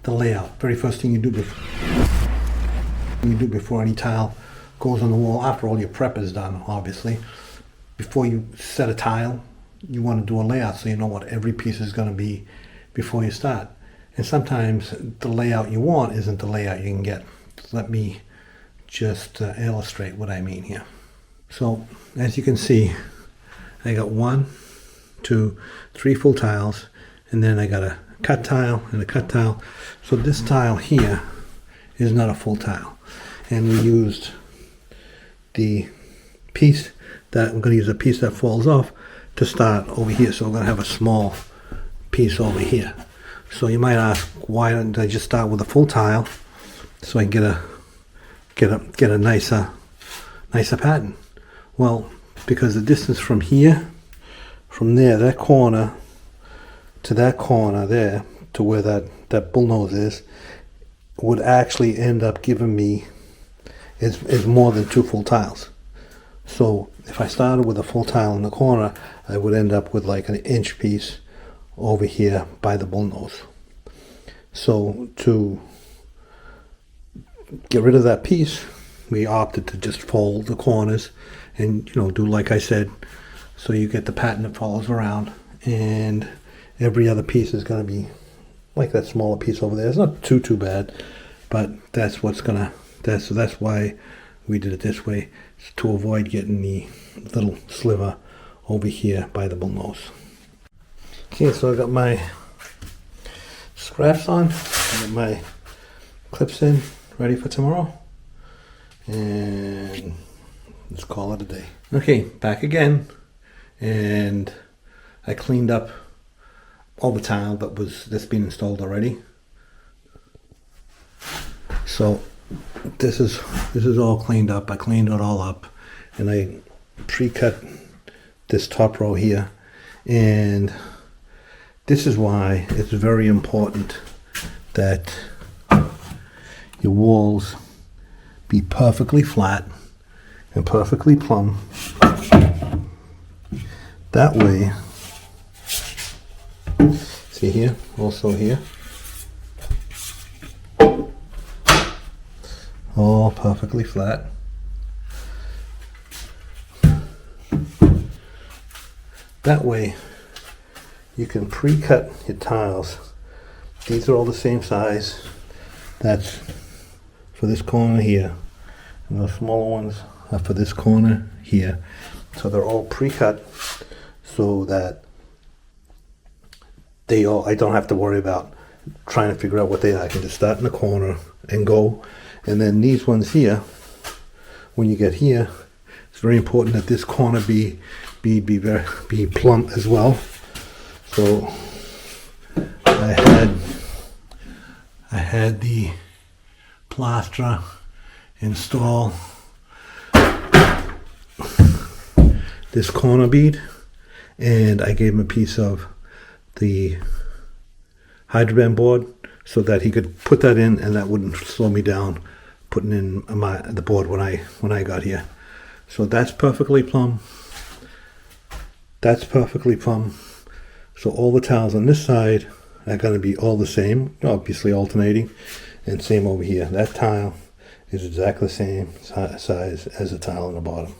the layout. Very first thing you do before any tile goes on the wall, after all your prep is done, obviously. Before you set a tile, you want to do a layout so you know what every piece is going to be before you start. And sometimes the layout you want isn't the layout you can get. Let me just illustrate what I mean here. So as you can see, I got 1, 2, 3 full tiles, and then I got a cut tile and a cut tile. So this tile here is not a full tile, and we used the piece that I'm going to use a piece that falls off to start over here. So we're going to have a small piece over here. So you might ask, why don't I just start with a full tile so I can get a nicer pattern? Well, because the distance from here, from there, that corner to that corner there, to where that bullnose is, would actually end up giving me is more than 2 full tiles. So if I started with a full tile in the corner, I would end up with like an inch piece over here by the bullnose. So to get rid of that piece, we opted to just fold the corners and, you know, do like I said, so you get the pattern that follows around, and every other piece is going to be like that smaller piece over there. It's not too bad, but that's what's gonna, that's why we did it this way, to avoid getting the little sliver over here by the bullnose. Okay, so I got my scraps on, I got my clips in, ready for tomorrow, and let's call it a day. Okay, back again, and I cleaned up all the tile that's been installed already. So this is all cleaned up. I cleaned it all up, and I pre-cut this top row here, and this is why it's very important that your walls be perfectly flat and perfectly plumb. That way, see here, also here, all perfectly flat. That way you can pre-cut your tiles. These are all the same size. That's for this corner here, and those smaller ones are for this corner here. So they're all pre-cut so that I don't have to worry about trying to figure out what they are. I can just start in the corner and go. And then these ones here, when you get here, it's very important that this corner be plumb as well. So I had the plaster install this corner bead, and I gave him a piece of the hydroband board so that he could put that in, and that wouldn't slow me down putting in the board when I got here. So that's perfectly plumb. That's perfectly plumb. So all the tiles on this side are going to be all the same, obviously alternating, and same over here. That tile is exactly the same size as the tile on the bottom.